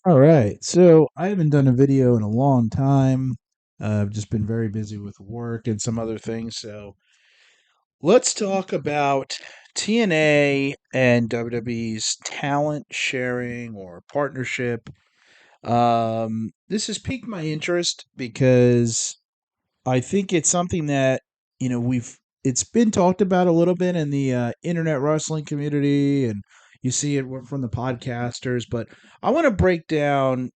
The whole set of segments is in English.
All right. So I haven't done a video in a long time. I've just been very busy with work and some other things. So let's talk about TNA and WWE's talent sharing or partnership. This has piqued my interest because I think it's something that, it's been talked about a little bit in the internet wrestling community, and you see it from the podcasters, but I want to break down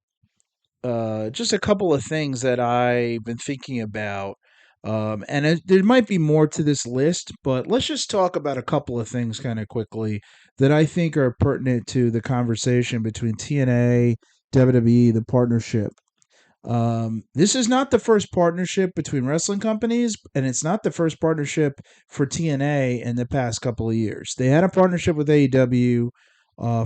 just a couple of things that I've been thinking about. There might be more to this list, but let's just talk about a couple of things kind of quickly that I think are pertinent to the conversation between TNA, WWE, the partnership. This is not the first partnership between wrestling companies, and it's not the first partnership for TNA in the past couple of years. They had a partnership with AEW.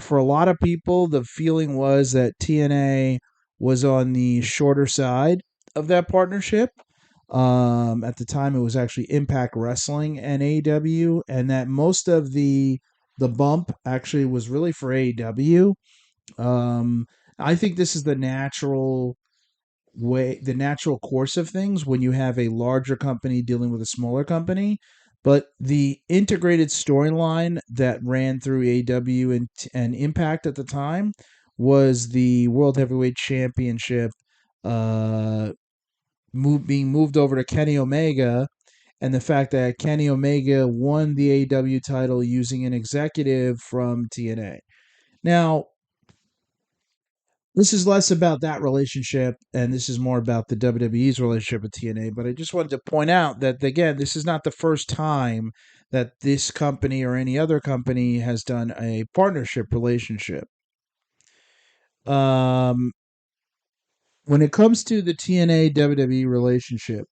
For a lot of people, the feeling was that TNA was on the shorter side of that partnership. At the time, it was actually Impact Wrestling and AEW, and that most of the bump actually was really for AEW. Um, I think this is the natural course of things when you have a larger company dealing with a smaller company. But the integrated storyline that ran through AW and Impact at the time was the World Heavyweight Championship uh, being moved over to Kenny Omega, and the fact that Kenny Omega won the AW title using an executive from TNA. Now, this is less about that relationship and this is more about the WWE's relationship with TNA. But I just wanted to point out that, again, this is not the first time that this company or any other company has done a partnership relationship. Um, when it comes to the TNA WWE relationship,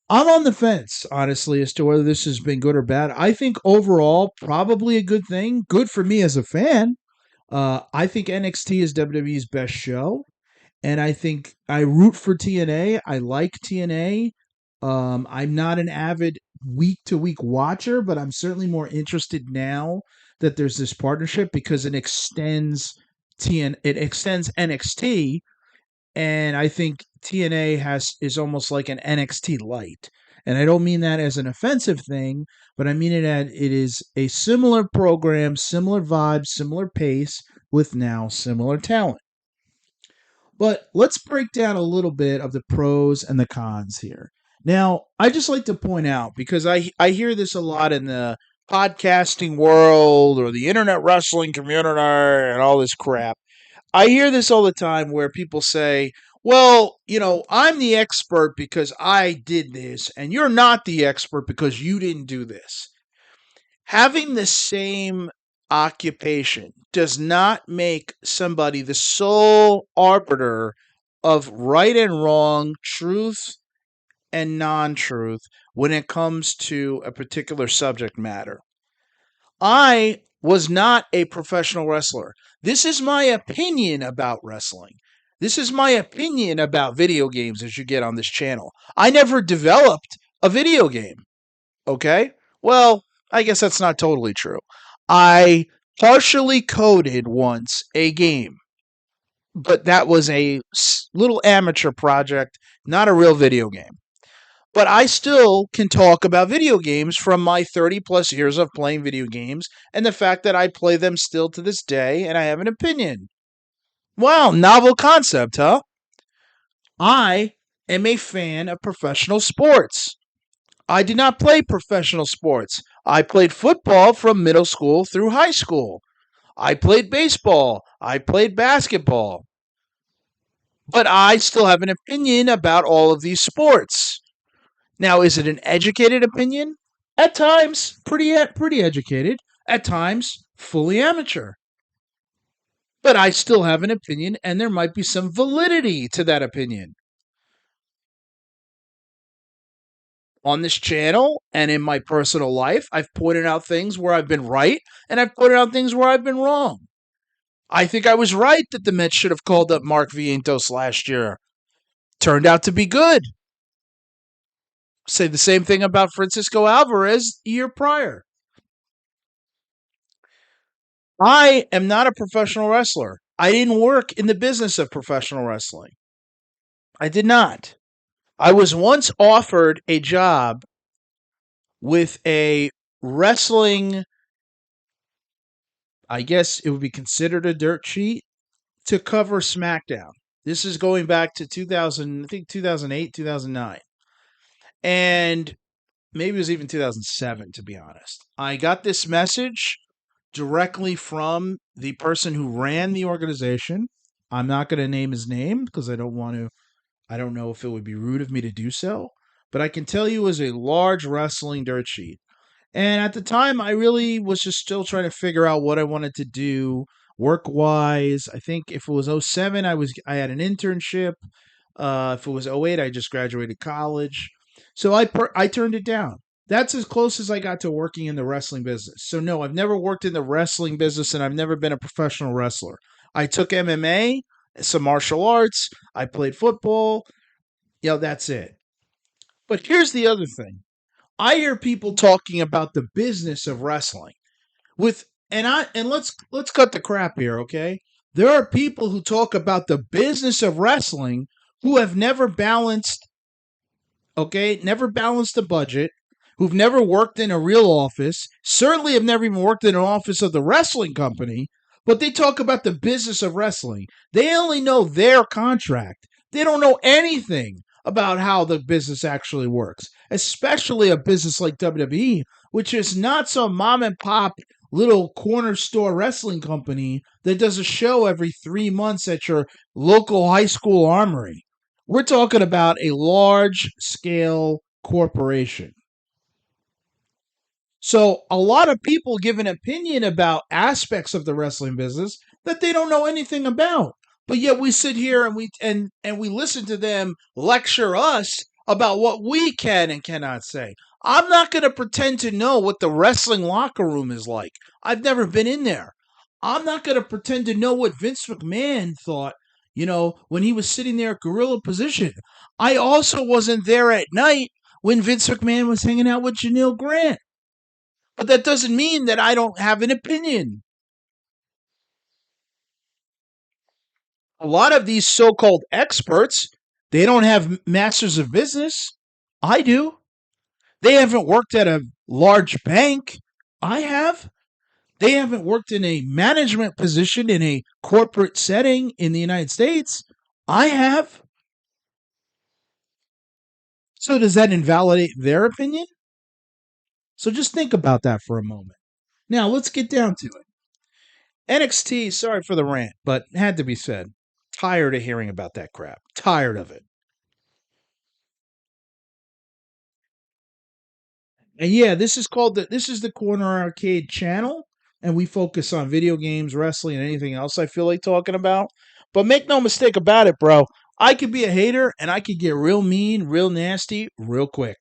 I'm on the fence, honestly, as to whether this has been good or bad. I think overall, probably a good thing. Good for me as a fan. I think NXT is WWE's best show. And I think I root for TNA. I like TNA. I'm not an avid week to week watcher, but I'm certainly more interested now that there's this partnership because it extends NXT, and I think TNA is almost like an NXT light. And I don't mean that as an offensive thing, but I mean it as it is a similar program, similar vibe, similar pace, with now similar talent. But let's break down a little bit of the pros and the cons here. Now, I just like to point out because I hear this a lot in the podcasting world or the internet wrestling community and all this crap. I hear this all the time where people say, well, I'm the expert because I did this, and you're not the expert because you didn't do this. Having the same occupation does not make somebody the sole arbiter of right and wrong, truth and non truth when it comes to a particular subject matter. I was not a professional wrestler. This is my opinion about wrestling. This is my opinion about video games, as you get on this channel. I never developed a video game. Okay? Well, I guess that's not totally true. I partially coded once a game, but that was a little amateur project, not a real video game. But I still can talk about video games from my 30 plus years of playing video games and the fact that I play them still to this day and I have an opinion. Wow, novel concept, huh? I am a fan of professional sports. I did not play professional sports. I played football from middle school through high school. I played baseball. I played basketball. But I still have an opinion about all of these sports. Now, is it an educated opinion? At times, pretty educated. At times, fully amateur. But I still have an opinion, and there might be some validity to that opinion. On this channel and in my personal life, I've pointed out things where I've been right, and I've pointed out things where I've been wrong. I think I was right that the Mets should have called up Mark Vientos last year. Turned out to be good. Say the same thing about Francisco Alvarez the year prior. I am not a professional wrestler. I didn't work in the business of professional wrestling. I did not. I was once offered a job with a wrestling, I guess it would be considered a dirt sheet, to cover SmackDown. This is going back to 2000, I think 2008, 2009. And maybe it was even 2007, to be honest. I got this message directly from the person who ran the organization. I'm not going to name his name because I don't know if it would be rude of me to do so. But I can tell you it was a large wrestling dirt sheet. And at the time, I really was just still trying to figure out what I wanted to do work wise. I think if it was '07, I had an internship. If it was '08, I just graduated college. So I turned it down. That's as close as I got to working in the wrestling business. So no, I've never worked in the wrestling business and I've never been a professional wrestler. I took MMA, some martial arts, I played football. That's it. But here's the other thing. I hear people talking about the business of wrestling with and let's cut the crap here, okay? There are people who talk about the business of wrestling who have never balanced, okay, never balanced a budget, who've never worked in a real office, certainly have never even worked in an office of the wrestling company, but they talk about the business of wrestling. They only know their contract. They don't know anything about how the business actually works, especially a business like WWE, which is not some mom and pop little corner store wrestling company that does a show every 3 months at your local high school armory. We're talking about a large scale corporation. So a lot of people give an opinion about aspects of the wrestling business that they don't know anything about. But yet we sit here and we listen to them lecture us about what we can and cannot say. I'm not going to pretend to know what the wrestling locker room is like. I've never been in there. I'm not going to pretend to know what Vince McMahon thought, when he was sitting there at gorilla position. I also wasn't there at night when Vince McMahon was hanging out with Janelle Grant. But that doesn't mean that I don't have an opinion. A lot of these so-called experts, they don't have masters of business. I do. They haven't worked at a large bank. I have. They haven't worked in a management position in a corporate setting in the United States. I have. So does that invalidate their opinion? So just think about that for a moment. Now let's get down to it. NXT, sorry for the rant, but had to be said. Tired of hearing about that crap. Tired of it. And yeah, this is the Corner Arcade channel, and we focus on video games, wrestling, and anything else I feel like talking about. But make no mistake about it, bro. I could be a hater and I could get real mean, real nasty, real quick.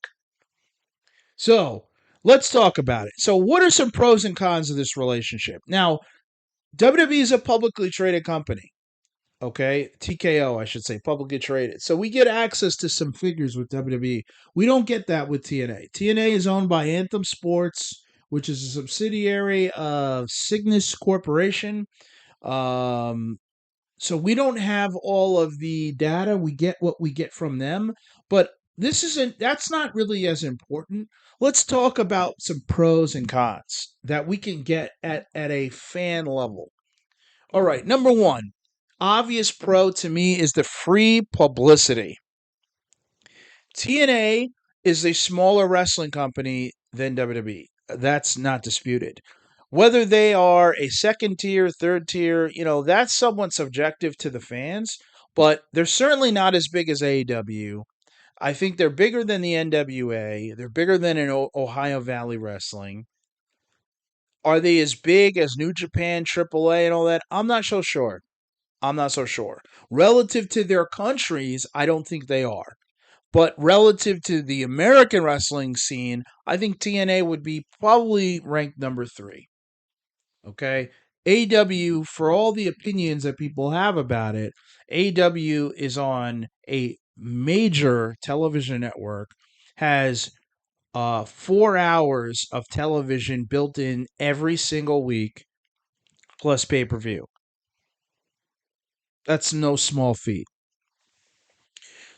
So let's talk about it. So, what are some pros and cons of this relationship? Now, WWE is a publicly traded company. Okay, TKO, I should say, publicly traded. So we get access to some figures with WWE. We don't get that with TNA. TNA is owned by Anthem Sports, which is a subsidiary of Cygnus Corporation. Um, so we don't have all of the data. We get what we get from them, but that's not really as important. Let's talk about some pros and cons that we can get at a fan level. All right, number one, obvious pro to me is the free publicity. TNA is a smaller wrestling company than WWE. That's not disputed. Whether they are a second tier, third tier, that's somewhat subjective to the fans, but they're certainly not as big as AEW. I think they're bigger than the NWA. They're bigger than an Ohio Valley Wrestling. Are they as big as New Japan, AAA, and all that? I'm not so sure. I'm not so sure. Relative to their countries, I don't think they are. But relative to the American wrestling scene, I think TNA would be probably ranked number 3. Okay? AW, for all the opinions that people have about it, AW is on a major television network, has 4 hours of television built in every single week. plus pay-per-view. That's no small feat.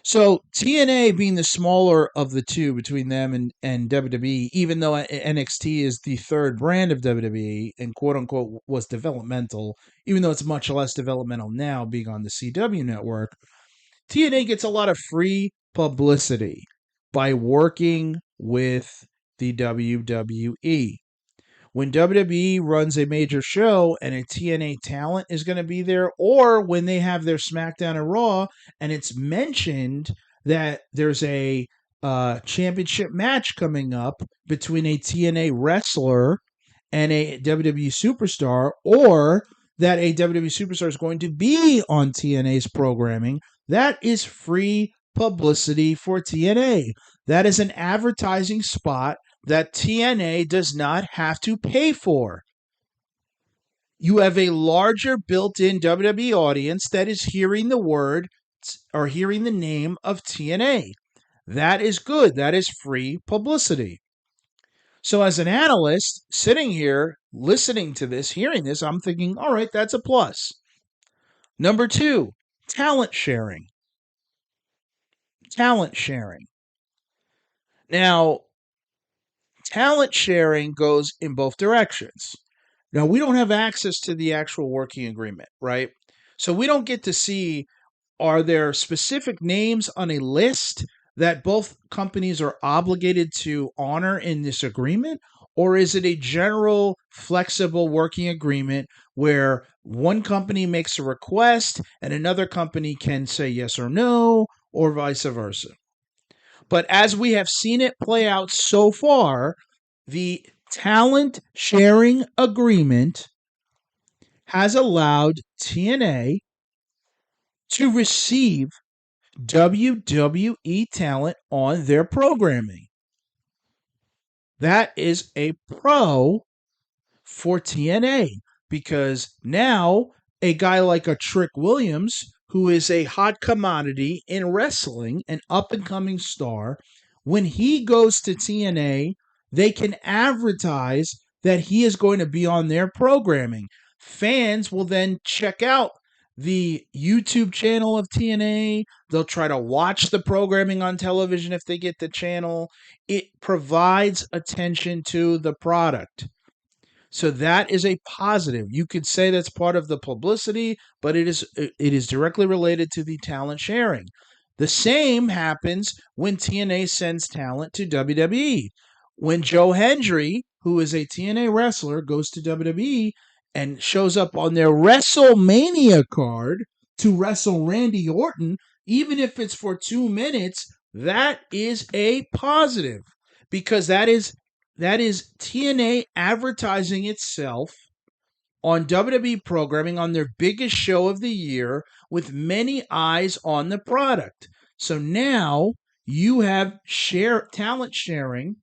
So TNA being the smaller of the two between them and WWE, even though NXT is the third brand of WWE and quote unquote was developmental, even though it's much less developmental now being on the CW network, TNA gets a lot of free publicity by working with the WWE. When WWE runs a major show and a TNA talent is going to be there, or when they have their SmackDown and Raw and it's mentioned that there's a championship match coming up between a TNA wrestler and a WWE superstar, or that a WWE superstar is going to be on TNA's programming, that is free publicity for TNA. That is an advertising spot that TNA does not have to pay for. You have a larger built-in WWE audience that is hearing the word or hearing the name of TNA. That is good. That is free publicity. So as an analyst sitting here listening to this, hearing this, I'm thinking, all right, that's a plus. Number 2, talent sharing. Talent sharing. Now, talent sharing goes in both directions. Now, we don't have access to the actual working agreement, right? So we don't get to see, are there specific names on a list that both companies are obligated to honor in this agreement? Or is it a general flexible working agreement where one company makes a request and another company can say yes or no, or vice versa? But as we have seen it play out so far, the talent sharing agreement has allowed TNA to receive WWE talent on their programming. That is a pro for TNA because now a guy like a Trick Williams, who is a hot commodity in wrestling, an up and coming star, when he goes to TNA, they can advertise that he is going to be on their programming. Fans will then check out the YouTube channel of TNA. They'll try to watch the programming on television if they get the channel. It provides attention to the product. So that is a positive. You could say that's part of the publicity, but it is directly related to the talent sharing. The same happens when TNA sends talent to WWE. When Joe Hendry, who is a TNA wrestler, goes to WWE and shows up on their WrestleMania card to wrestle Randy Orton, even if it's for 2 minutes, that is a positive because that is TNA advertising itself on WWE programming on their biggest show of the year with many eyes on the product. So now you have talent sharing,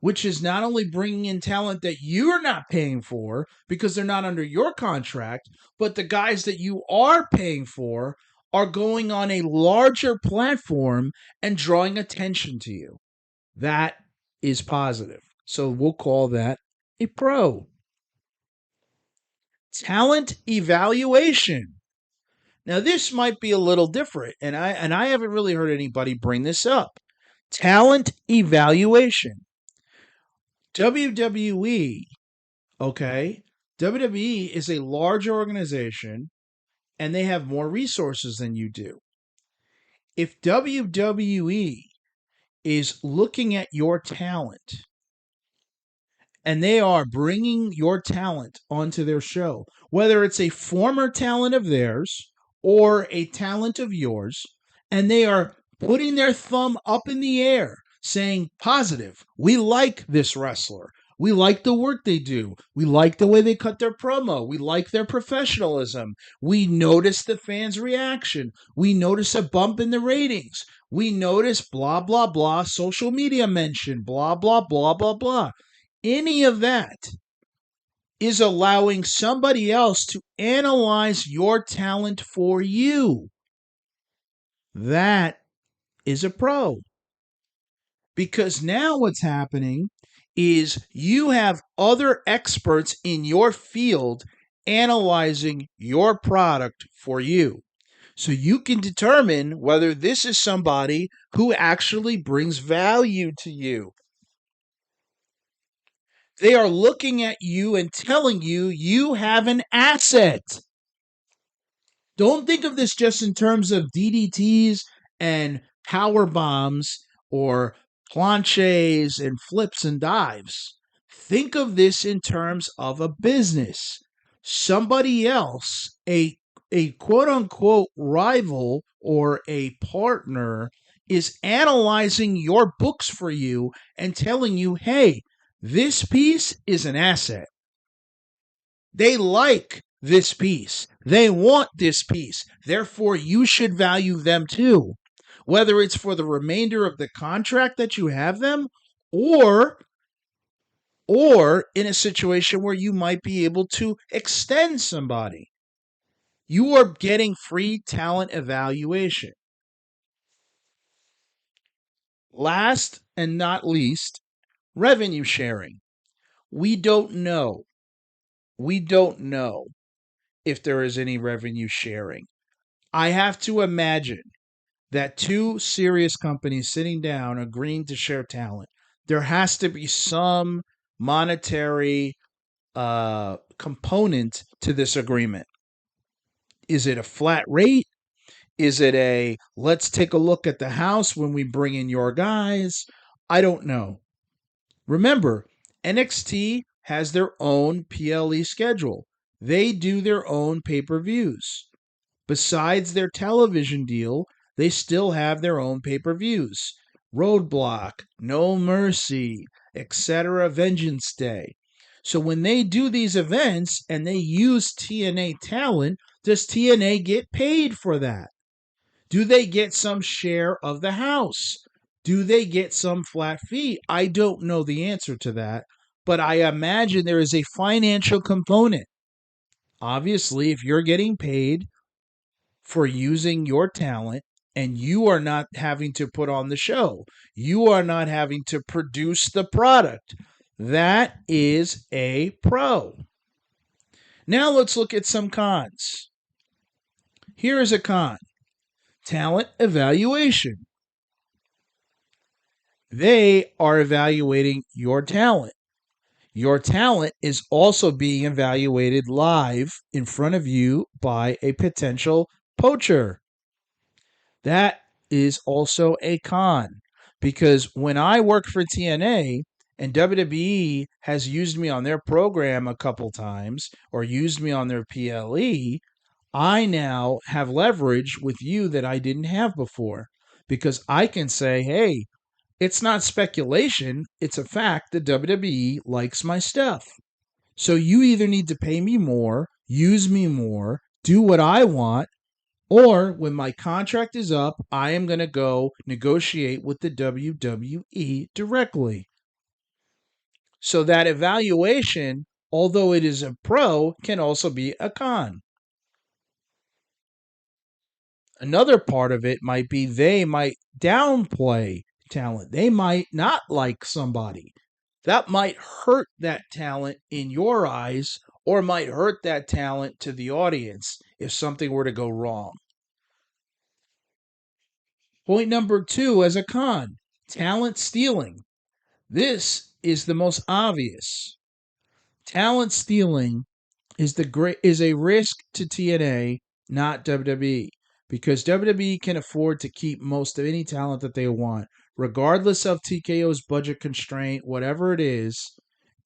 which is not only bringing in talent that you're not paying for because they're not under your contract, but the guys that you are paying for are going on a larger platform and drawing attention to you. That is positive. So we'll call that a pro. Talent evaluation. Now this might be a little different, and I haven't really heard anybody bring this up. Talent evaluation. WWE, okay? WWE is a large organization and they have more resources than you do. If WWE is looking at your talent and they are bringing your talent onto their show, whether it's a former talent of theirs or a talent of yours, and they are putting their thumb up in the air saying positive, we like this wrestler. We like the work they do. We like the way they cut their promo. We like their professionalism. We notice the fans' reaction. We notice a bump in the ratings. We notice blah, blah, blah, social media mention, blah, blah, blah, blah, blah. Any of that is allowing somebody else to analyze your talent for you. That is a pro. Because now what's happening is you have other experts in your field analyzing your product for you. So you can determine whether this is somebody who actually brings value to you. They are looking at you and telling you you have an asset. Don't think of this just in terms of DDTs and power bombs or planches and flips and dives. Think of this in terms of a business. Somebody else, a quote unquote rival or a partner, is analyzing your books for you and telling you, hey, this piece is an asset. They like this piece. They want this piece. Therefore, you should value them too. Whether it's for the remainder of the contract that you have them or in a situation where you might be able to extend somebody. You are getting free talent evaluation. Last and not least, revenue sharing. We don't know. We don't know if there is any revenue sharing. I have to imagine that two serious companies sitting down agreeing to share talent, there has to be some monetary component to this agreement. Is it a flat rate? Is it a let's take a look at the house when we bring in your guys? I don't know. Remember, NXT has their own PLE schedule. They do their own pay-per-views. Besides their television deal, they still have their own pay-per-views. Roadblock, No Mercy, etc., Vengeance Day. So when they do these events and they use TNA talent, does TNA get paid for that? Do they get some share of the house? Do they get some flat fee? I don't know the answer to that, but I imagine there is a financial component. Obviously, if you're getting paid for using your talent and you are not having to put on the show, you are not having to produce the product, that is a pro. Now let's look at some cons. Here is a con. Talent evaluation. They are evaluating your talent. Your talent is also being evaluated live in front of you by a potential poacher. That is also a con because when I work for TNA and WWE has used me on their program a couple times or used me on their PLE, I now have leverage with you that I didn't have before because I can say, hey, it's not speculation, it's a fact that WWE likes my stuff. So you either need to pay me more, use me more, do what I want, or when my contract is up, I am going to go negotiate with the WWE directly. So that evaluation, although it is a pro, can also be a con. Another part of it might be they might downplay talent. They might not like somebody. That might hurt that talent in your eyes or might hurt that talent to the audience if something were to go wrong. Point number 2 as a con, talent stealing. This is the most obvious. Talent stealing is a risk to TNA, not WWE, because WWE can afford to keep most of any talent that they want, regardless of TKO's budget constraint, whatever it is.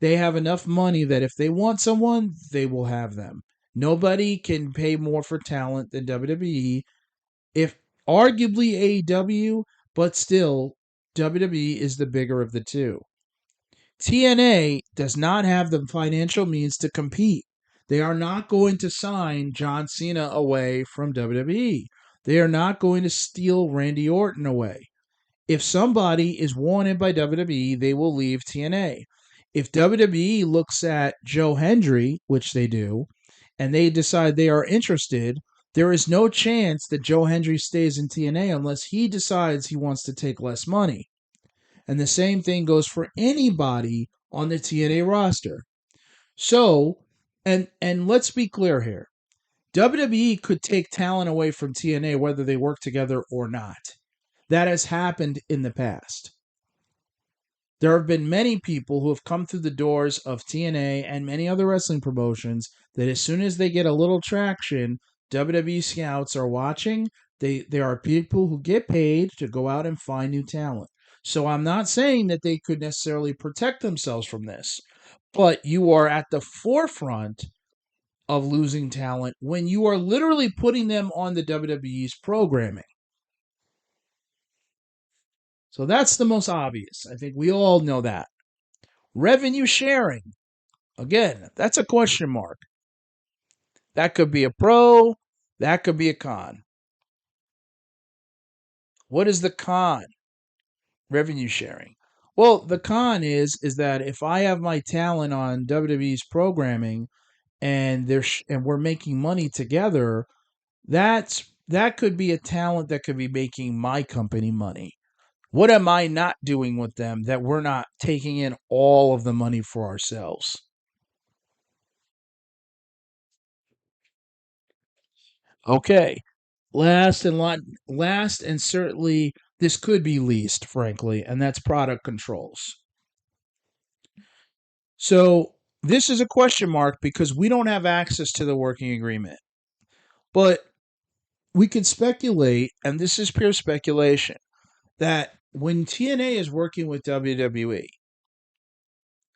They have enough money that if they want someone, they will have them. Nobody can pay more for talent than WWE. If arguably AEW, but still WWE is the bigger of the two. TNA does not have the financial means to compete. They are not going to sign John Cena away from WWE. They are not going to steal Randy Orton away. If somebody is wanted by WWE, they will leave TNA. If WWE looks at Joe Hendry, which they do, and they decide they are interested, there is no chance that Joe Hendry stays in TNA unless he decides he wants to take less money. And the same thing goes for anybody on the TNA roster. So And let's be clear here. WWE could take talent away from TNA whether they work together or not. That has happened in the past. There have been many people who have come through the doors of TNA and many other wrestling promotions that as soon as they get a little traction, WWE scouts are watching. There are people who get paid to go out and find new talent. So I'm not saying that they could necessarily protect themselves from this, but you are at the forefront of losing talent when you are literally putting them on the WWE's programming. So that's the most obvious. I think we all know that. Revenue sharing. Again, that's a question mark. That could be a pro, that could be a con. What is the con? Revenue sharing. Well, the con is that if I have my talent on WWE's programming and and we're making money together, that could be a talent that could be making my company money. What am I not doing with them that we're not taking in all of the money for ourselves? Okay. Last and certainly this could be least, frankly, and that's product controls. So this is a question mark because we don't have access to the working agreement. But we can speculate, and this is pure speculation, that when TNA is working with WWE,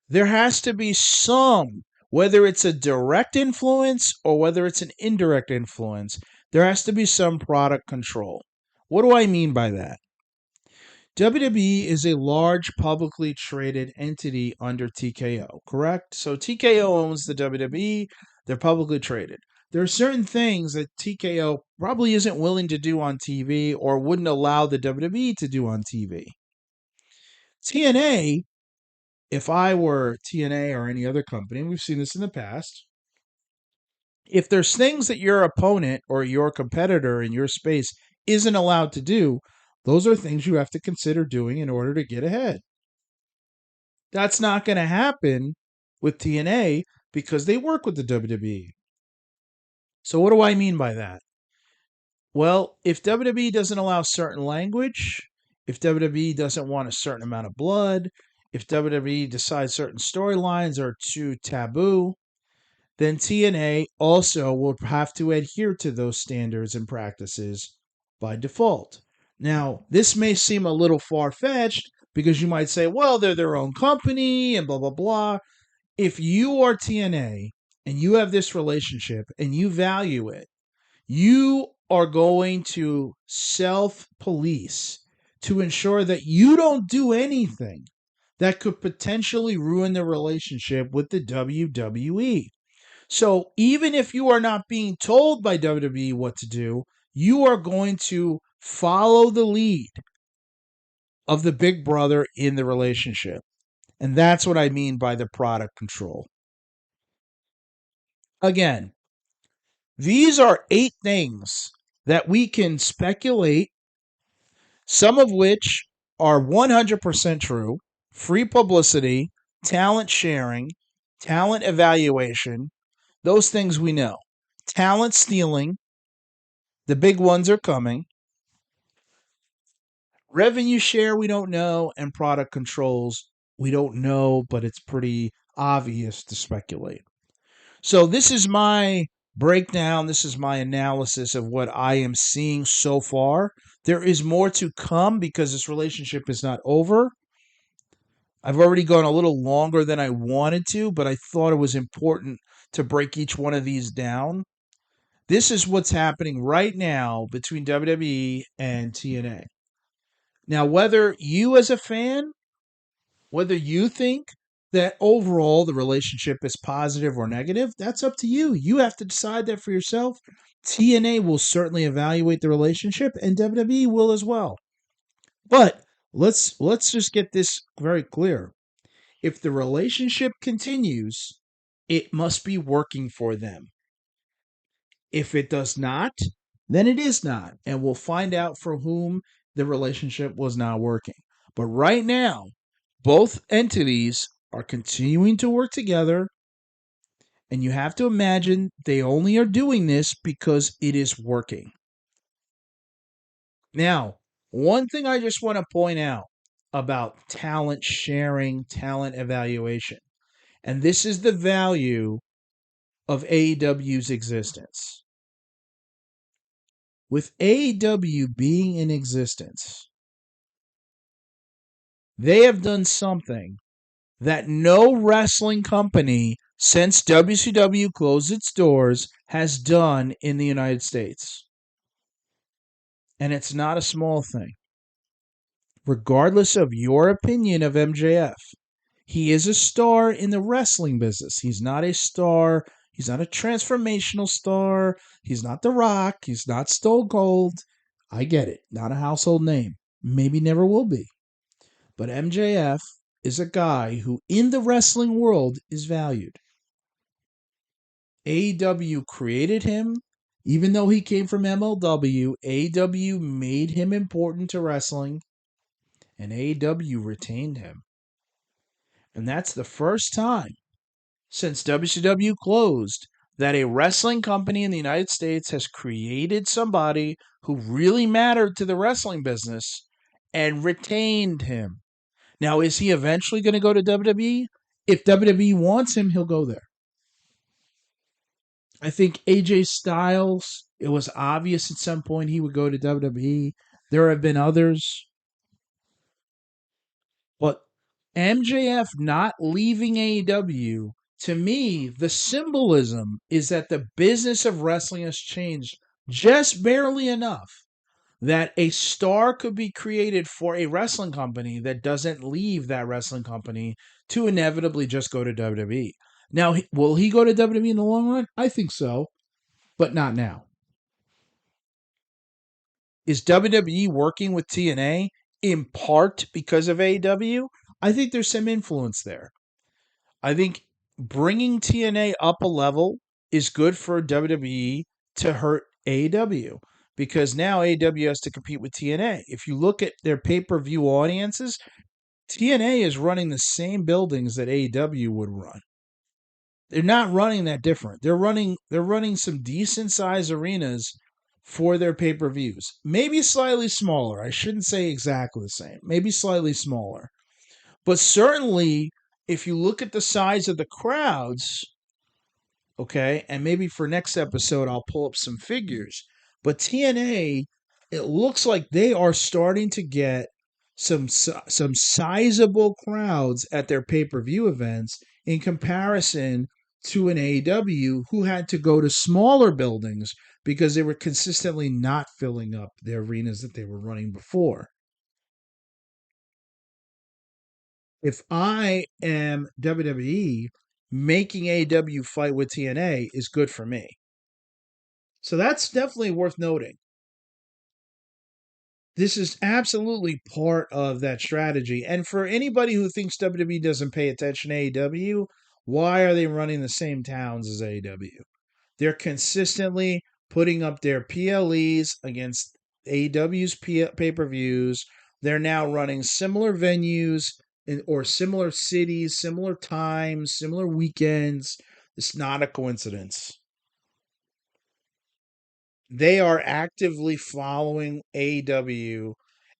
there has to be some, whether it's a direct influence or whether it's an indirect influence, there has to be some product control. What do I mean by that? WWE is a large publicly traded entity under TKO, correct? So TKO owns the WWE, they're publicly traded. There are certain things that TKO probably isn't willing to do on TV or wouldn't allow the WWE to do on TV. TNA, if I were TNA or any other company, and we've seen this in the past, if there's things that your opponent or your competitor in your space isn't allowed to do, those are things you have to consider doing in order to get ahead. That's not going to happen with TNA because they work with the WWE. So, what do I mean by that? Well, if WWE doesn't allow certain language, if WWE doesn't want a certain amount of blood, if WWE decides certain storylines are too taboo, then TNA also will have to adhere to those standards and practices by default. Now, this may seem a little far fetched because you might say, well, they're their own company and blah, blah, blah. If you are TNA and you have this relationship and you value it, you are going to self police to ensure that you don't do anything that could potentially ruin the relationship with the WWE. So even if you are not being told by WWE what to do, you are going to follow the lead of the big brother in the relationship. And that's what I mean by the product control. Again, these are 8 things that we can speculate, some of which are 100% true: free publicity, talent sharing, talent evaluation. Those things we know. Talent stealing, the big ones are coming. Revenue share, we don't know. And product controls, we don't know, but it's pretty obvious to speculate. So, this is my breakdown. This is my analysis of what I am seeing so far. There is more to come because this relationship is not over. I've already gone a little longer than I wanted to, but I thought it was important to break each one of these down. This is what's happening right now between WWE and TNA. Now, whether you as a fan, whether you think that overall the relationship is positive or negative, that's up to you. You have to decide that for yourself. TNA will certainly evaluate the relationship and WWE will as well. But let's just get this very clear. If the relationship continues, it must be working for them. If it does not, then it is not. And we'll find out for whom the relationship was not working. But right now, both entities are continuing to work together And you have to imagine they only are doing this because it is working. Now, one thing I just want to point out about talent sharing, talent evaluation, and this is the value of AEW's existence. With AEW being in existence, they have done something that no wrestling company since WCW closed its doors has done in the United States. And it's not a small thing. Regardless of your opinion of MJF, he is a star in the wrestling business. He's not a star. He's not a transformational star. He's not The Rock. He's not Stone Cold. I get it. Not a household name. Maybe never will be. But MJF is a guy who, in the wrestling world, is valued. AEW created him. Even though he came from MLW, AEW made him important to wrestling, and AEW retained him. And that's the first time since WCW closed that a wrestling company in the United States has created somebody who really mattered to the wrestling business and retained him. Now, is he eventually going to go to WWE? If WWE wants him, he'll go there. I think AJ Styles, it was obvious at some point he would go to WWE. There have been others. But MJF not leaving AEW, to me, the symbolism is that the business of wrestling has changed just barely enough that a star could be created for a wrestling company that doesn't leave that wrestling company to inevitably just go to WWE. Now, will he go to WWE in the long run? I think so, but not now. Is WWE working with TNA in part because of AEW? I think there's some influence there. I think bringing TNA up a level is good for WWE to hurt AEW because now AEW has to compete with TNA. If you look at their pay-per-view audiences, TNA is running the same buildings that AEW would run. They're not running that different. They're running some decent sized arenas for their pay-per-views. Maybe slightly smaller. I shouldn't say exactly the same. Maybe slightly smaller. But certainly, if you look at the size of the crowds, okay, and maybe for next episode, I'll pull up some figures. But TNA, it looks like they are starting to get some sizable crowds at their pay per view events in comparison to an AEW who had to go to smaller buildings because they were consistently not filling up the arenas that they were running before. If I am WWE, making AEW fight with TNA is good for me. So that's definitely worth noting. This is absolutely part of that strategy. And for anybody who thinks WWE doesn't pay attention to AEW, why are they running the same towns as AEW? They're consistently putting up their PLEs against AEW's pay per views. They're now running similar venues or similar cities, similar times, similar weekends. It's not a coincidence. They are actively following AEW,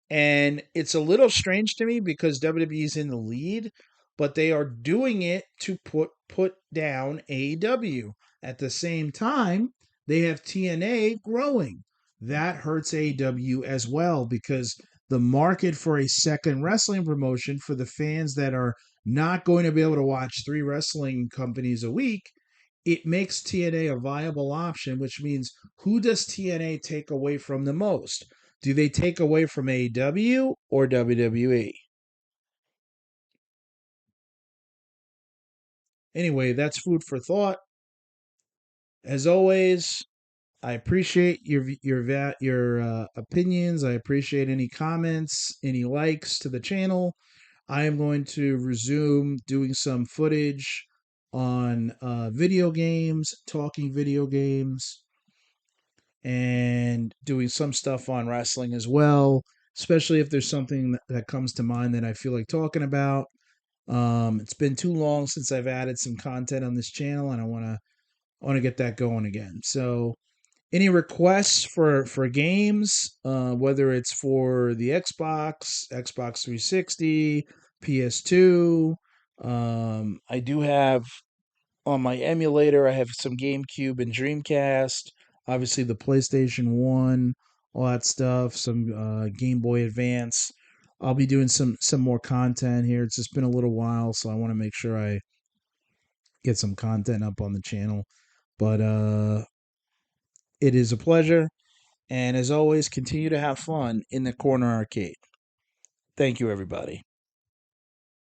and it's a little strange to me because WWE is in the lead, but they are doing it to put down AEW. At the same time, they have TNA growing. That hurts AEW as well because the market for a second wrestling promotion for the fans that are not going to be able to watch three wrestling companies a week, it makes TNA a viable option, which means who does TNA take away from the most? Do they take away from AEW or WWE? Anyway, that's food for thought. As always, I appreciate your opinions. I appreciate any comments, any likes to the channel. I am going to resume doing some footage on video games, talking video games, and doing some stuff on wrestling as well, especially if there's something that comes to mind that I feel like talking about. It's been too long since I've added some content on this channel, and I want to get that going again. So any requests for games, whether it's for the Xbox 360, PS2. I do have on my emulator, I have some GameCube and Dreamcast, obviously the PlayStation 1, all that stuff, some Game Boy Advance. I'll be doing some more content here. It's just been a little while, so I want to make sure I get some content up on the channel. But it is a pleasure. And as always, continue to have fun in the corner arcade. Thank you, everybody.